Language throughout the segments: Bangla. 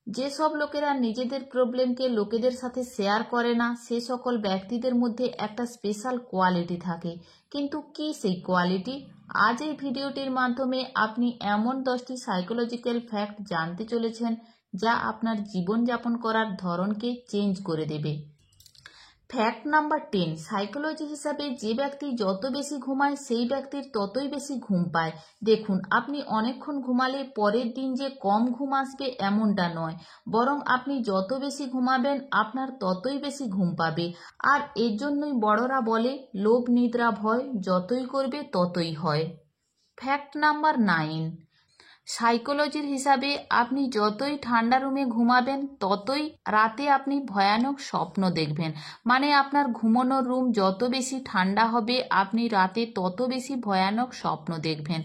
যেসব লোকেরা নিজেদের প্রবলেমকে লোকেদের সাথে শেয়ার করে না, সে সকল ব্যক্তিদের মধ্যে একটা স্পেশাল কোয়ালিটি থাকে। কিন্তু কি সেই কোয়ালিটি? আজ এই ভিডিওটির মাধ্যমে আপনি এমন 10টি সাইকোলজিক্যাল ফ্যাক্ট জানতে চলেছেন যা আপনার জীবনযাপন করার ধরনকে চেঞ্জ করে দেবে। ফ্যাক্ট নাম্বার 10, সাইকোলজি হিসাবে যে ব্যক্তি যত বেশি ঘুমায় সেই ব্যক্তির ততই বেশি ঘুম পায়। দেখুন, আপনি অনেকক্ষণ ঘুমালে পরের দিন যে কম ঘুম আসবে এমনটা নয়, বরং আপনি যত বেশি ঘুমাবেন আপনার ততই বেশি ঘুম পাবে। আর এর জন্যই বড়রা বলে, লোভ নিদ্রা ভয়, যতই করবে ততই হয়। ফ্যাক্ট নাম্বার 9, সাইকোলজির হিসাবে আপনি যতই ঠান্ডা রুমে ঘুমাবেন ততই রাতে আপনি ভয়ানক স্বপ্ন দেখবেন। মানে আপনার ঘুমানোর রুম যত বেশি ঠান্ডা হবে আপনি রাতে তত বেশি ভয়ানক স্বপ্ন দেখবেন।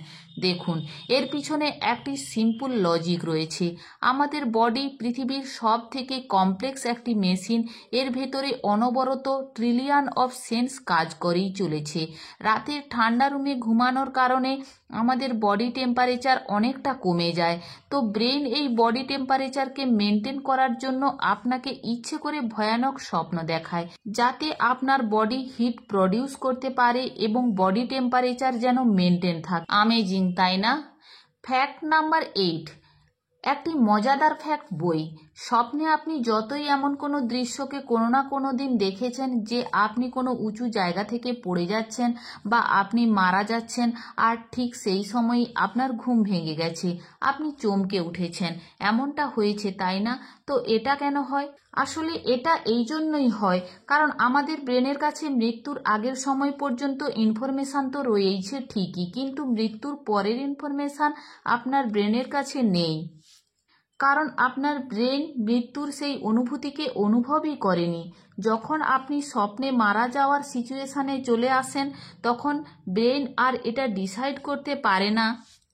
দেখুন, এর পিছনে একটি সিম্পল লজিক রয়েছে। আমাদের বডি পৃথিবীর সব থেকে কমপ্লেক্স একটি মেশিন। এর ভেতরে অনবরত ট্রিলিয়ন অফ সেন্স কাজ করেই চলেছে। রাতের ঠান্ডা রুমে ঘুমানোর কারণে আমাদের বডি টেম্পারেচার অনেকটা কমে যায়। তো ব্রেন এই বডি টেম্পারেচারকে মেনটেন করার জন্য আপনাকে ইচ্ছে করে ভয়ানক স্বপ্ন দেখায়, যাতে আপনার বডি হিট প্রডিউস করতে পারে এবং বডি টেম্পারেচার যেন মেনটেন থাকে। আমেজিং, তাই না? ফ্যাক্ট নাম্বার 8, একটি মজাদার ফ্যাক্ট বই। স্বপ্নে আপনি যতই এমন কোনো দৃশ্যকে কোনো না কোনো দিন দেখেছেন যে আপনি কোনো উঁচু জায়গা থেকে পড়ে যাচ্ছেন বা আপনি মারা যাচ্ছেন, আর ঠিক সেই সময়ই আপনার ঘুম ভেঙে গেছে, আপনি চমকে উঠেছেন, এমনটা হয়েছে, তাই না? তো এটা কেন হয়? আসলে এটা এই জন্যই হয় কারণ আমাদের ব্রেনের কাছে মৃত্যুর আগের সময় পর্যন্ত ইনফরমেশান তো রয়েছে ঠিকই, কিন্তু মৃত্যুর পরের ইনফরমেশান আপনার ব্রেনের কাছে নেই। কারণ আপনার ব্রেন মৃত্যুর সেই অনুভূতিকে অনুভবই করেনি। যখন আপনি স্বপ্নে মারা যাওয়ার সিচুয়েশানে চলে আসেন তখন ব্রেন আর এটা ডিসাইড করতে পারে না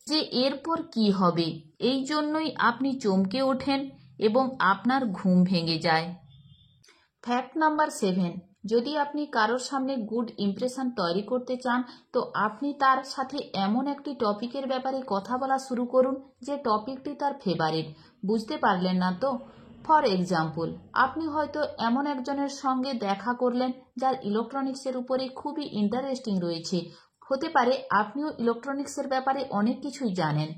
যে এরপর কি হবে। এই জন্যই আপনি চমকে ওঠেন এবং আপনার ঘুম ভেঙে যায়। ফ্যাক্ট নাম্বার 7, যদি আপনি কারোর সামনে গুড ইমপ্রেশন তৈরি করতে চান তো আপনি তার সাথে এমন একটি টপিকের ব্যাপারে কথা বলা শুরু করুন যে টপিকটি তার ফেভারিট। বুঝতে পারলেন না তো? ফর এক্সাম্পল, আপনি হয়তো এমন একজনের সঙ্গে দেখা করলেন যার ইলেকট্রনিক্সের উপরে খুবই ইন্টারেস্টিং রয়েছে। হতে পারে আপনিও ইলেকট্রনিক্সের ব্যাপারে অনেক কিছুই জানেন,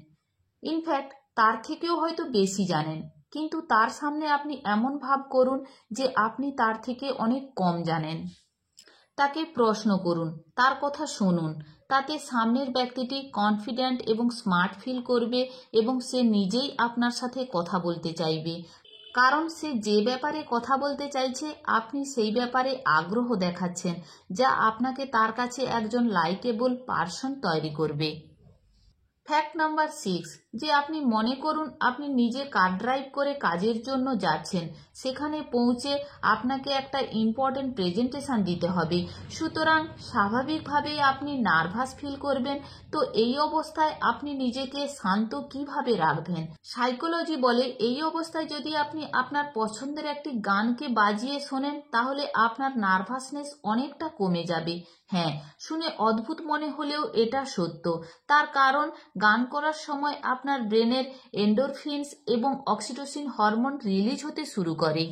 ইনফ্যাক্ট তার থেকেও হয়তো বেশি জানেন, কিন্তু তার সামনে আপনি এমন ভাব করুন যে আপনি তার থেকে অনেক কম জানেন। তাকে প্রশ্ন করুন, তার কথা শুনুন, তাতে সামনের ব্যক্তিটি কনফিডেন্ট এবং স্মার্ট ফিল করবে এবং সে নিজেই আপনার সাথে কথা বলতে চাইবে, কারণ সে যে ব্যাপারে কথা বলতে চাইছে আপনি সেই ব্যাপারে আগ্রহ দেখাচ্ছেন, যা আপনাকে তার কাছে একজন লাইকেবল পারসন তৈরি করবে। ফ্যাক্ট নাম্বার 6, যে আপনি মনে করুন আপনি নিজে কার ড্রাইভ করে কাজের জন্য যাচ্ছেন, সেখানে পৌঁছে আপনাকে একটা ইম্পর্টেন্ট প্রেজেন্টেশন দিতে হবে, সুতরাং স্বাভাবিকভাবেই আপনি নার্ভাস ফিল করবেন। তো এই অবস্থায় আপনি নিজেকে শান্ত কিভাবে রাখবেন? সাইকোলজি বলে এই অবস্থায় যদি আপনি আপনার পছন্দের একটি গানকে বাজিয়ে শোনেন তাহলে আপনার নার্ভাসনেস অনেকটা কমে যাবে। হ্যাঁ, শুনে অদ্ভুত মনে হলেও এটা সত্য। তার কারণ গান করার সময় আপনার ব্রেনের এন্ডোরফিনস এবং অক্সিটোসিন হরমোন রিলিজ হতে শুরু করে,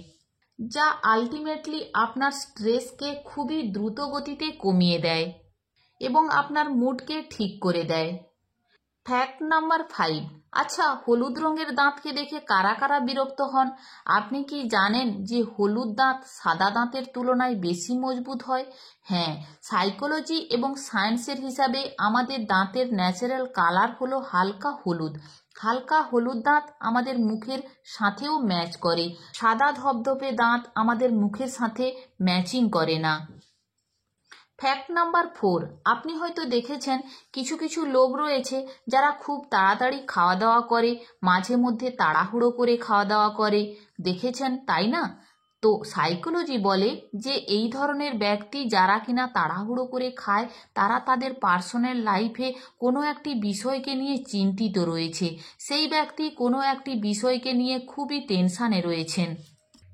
যা আলটিমেটলি আপনার স্ট্রেসকে খুবই দ্রুত গতিতে কমিয়ে দেয় এবং আপনার মুডকে ঠিক করে দেয়। ফ্যাক্ট নাম্বার 5, আচ্ছা, হলুদ রঙের দাঁতকে দেখে কারা কারা বিরক্ত হন? আপনি কি জানেন যে হলুদ দাঁত সাদা দাঁতের তুলনায় বেশি মজবুত হয়? হ্যাঁ, সাইকোলজি এবং সায়েন্সের হিসাবে আমাদের দাঁতের ন্যাচারাল কালার হলো হালকা হলুদ। হালকা হলুদ দাঁত আমাদের মুখের সাথেও ম্যাচ করে, সাদা ধবধবে দাঁত আমাদের মুখের সাথে ম্যাচিং করে না। ফ্যাক্ট নাম্বার 4, আপনি হয়তো দেখেছেন কিছু কিছু লোক রয়েছে যারা খুব তাড়াতাড়ি খাওয়া দাওয়া করে, মাঝে মধ্যে তাড়াহুড়ো করে খাওয়া দাওয়া করে, দেখেছেন তাই না? তো সাইকোলজি বলে যে এই ধরনের ব্যক্তি যারা কিনা তাড়াহুড়ো করে খায় তারা তাদের পার্সোনাল লাইফে কোনো একটি বিষয়কে নিয়ে চিন্তিত রয়েছে, সেই ব্যক্তি কোনো একটি বিষয়কে নিয়ে খুবই টেনশানে রয়েছেন।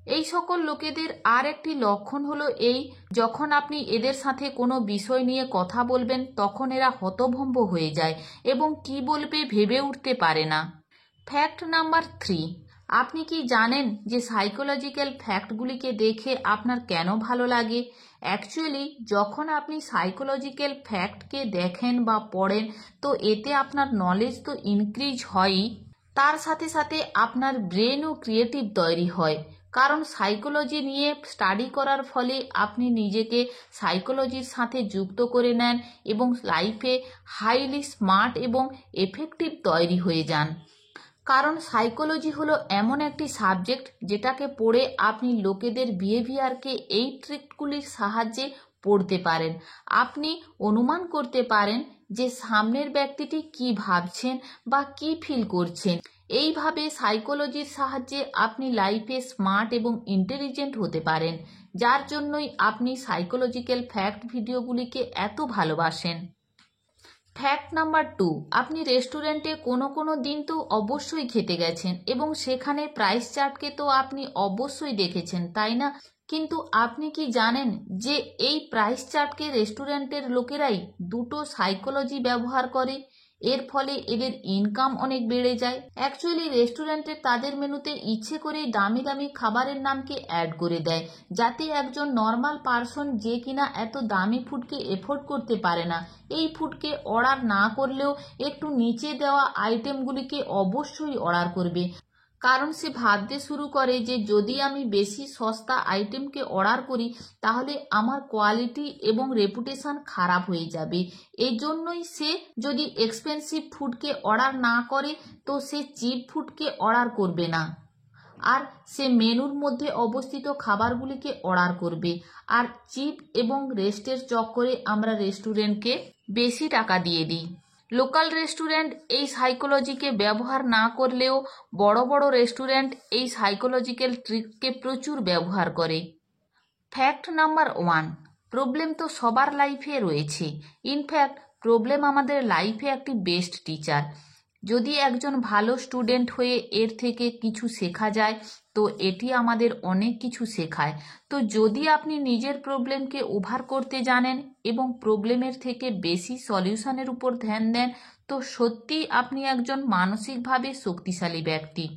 এই সকল লোকেদের আর একটি লক্ষণ হলো এই, যখন আপনি এদের সাথে কোনো বিষয় নিয়ে কথা বলবেন তখন এরা হতভম্ব হয়ে যায় এবং কি বলবে ভেবে উঠতে পারে না। ফ্যাক্ট নাম্বার 3, আপনি কি জানেন যে সাইকোলজিক্যাল ফ্যাক্টগুলিকে দেখে আপনার কেন ভালো লাগে? অ্যাকচুয়ালি যখন আপনি সাইকোলজিক্যাল ফ্যাক্টকে দেখেন বা পড়েন, তো এতে আপনার নলেজ তো ইনক্রিজ হয়ই, তার সাথে সাথে আপনার ব্রেনও ক্রিয়েটিভ তৈরি হয়। কারণ সাইকোলজি নিয়ে স্টাডি করার ফলে আপনি নিজেকে সাইকোলজির সাথে যুক্ত করে নেন এবং লাইফে হাইলি স্মার্ট এবং এফেক্টিভ তৈরি হয়ে যান। কারণ সাইকোলজি হলো এমন একটি সাবজেক্ট যেটাকে পড়ে আপনি লোকেদের বিহেভিয়ারকে এই ট্রিকগুলির সাহায্যে পড়তে পারেন। আপনি অনুমান করতে পারেন যে সামনের ব্যক্তিটি কি ভাবছেন বা কি ফিল করছেন। এইভাবে সাইকোলজির সাহায্যে আপনি লাইফে স্মার্ট এবং ইন্টেলিজেন্ট হতে পারেন, যার জন্যই আপনি সাইকোলজিক্যাল ফ্যাক্ট ভিডিওগুলিকে এত ভালোবাসেন। ফ্যাক্ট নাম্বার 2, আপনি রেস্টুরেন্টে কোনো দিন তো অবশ্যই খেতে গেছেন এবং সেখানে প্রাইস চার্টকে তো আপনি অবশ্যই দেখেছেন, তাই না? কিন্তু আপনি কি জানেন যে এই প্রাইস চার্টকে রেস্টুরেন্টের লোকেরাই দুটো সাইকোলজি ব্যবহার করে, এর ফলে এদের ইনকাম অনেক বেড়ে যায়। অ্যাকচুয়ালি রেস্টুরেন্টে তাদের মেনুতে ইচ্ছে করেই দামি দামি খাবারের নামকে অ্যাড করে দেয়, যাতে একজন নর্মাল পারসন যে কিনা এত দামি ফুডকে এফোর্ড করতে পারে না, এই ফুডকে অর্ডার না করলেও একটু নিচে দেওয়া আইটেমগুলিকে অবশ্যই অর্ডার করবে। কারণ সে ভাবতে শুরু করে যে যদি আমি বেশি সস্তা আইটেমকে অর্ডার করি তাহলে আমার কোয়ালিটি এবং রেপুটেশন খারাপ হয়ে যাবে। এই জন্যই সে যদি এক্সপেন্সিভ ফুডকে অর্ডার না করে তো সে চিপ ফুডকে অর্ডার করবে না, আর সে মেনুর মধ্যে অবস্থিত খাবারগুলিকে অর্ডার করবে। আর চিপ এবং রেস্টের চক্করে আমরা রেস্টুরেন্টকে বেশি টাকা দিয়ে দিই। লোকাল রেস্টুরেন্ট এই সাইকোলজিকে ব্যবহার না করলেও বড় বড় রেস্টুরেন্ট এই সাইকোলজিক্যাল ট্রিককে প্রচুর ব্যবহার করে। ফ্যাক্ট নাম্বার 1, প্রবলেম তো সবার লাইফে রয়েছে। ইনফ্যাক্ট প্রবলেম আমাদের লাইফে একটি বেস্ট টিচার। যদি একজন ভালো স্টুডেন্ট হয়ে এর থেকে কিছু শেখা যায় তো এটি আমাদের অনেক কিছু শেখায়। তো যদি আপনি নিজের প্রবলেমকে ওভার করতে জানেন এবং প্রবলেমের থেকে বেশি সলিউশনের উপর ধ্যান দেন তো সত্যিই আপনি একজন মানসিকভাবে শক্তিশালী ব্যক্তি।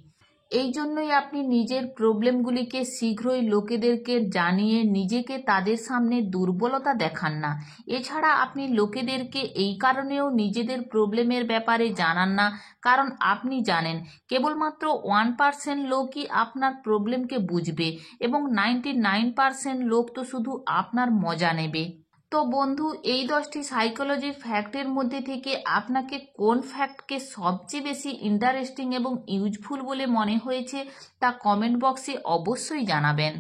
এই জন্যই আপনি নিজের প্রবলেমগুলিকে শীঘ্রই লোকেদেরকে জানিয়ে নিজেকে তাদের সামনে দুর্বলতা দেখান না। এছাড়া আপনি লোকেদেরকে এই কারণেও নিজেদের প্রবলেমের ব্যাপারে জানান না কারণ আপনি জানেন কেবলমাত্র 1% লোকই আপনার প্রবলেমকে বুঝবে এবং 99% লোক তো শুধু আপনার মজা নেবে। তো বন্ধু, এই 10টি সাইকোলজির ফ্যাক্টের মধ্যে থেকে আপনাকে কোন ফ্যাক্টকে সবচেয়ে বেশি ইন্টারেস্টিং এবং ইউজফুল বলে মনে হয়েছে তা কমেন্ট বক্সে অবশ্যই জানাবেন।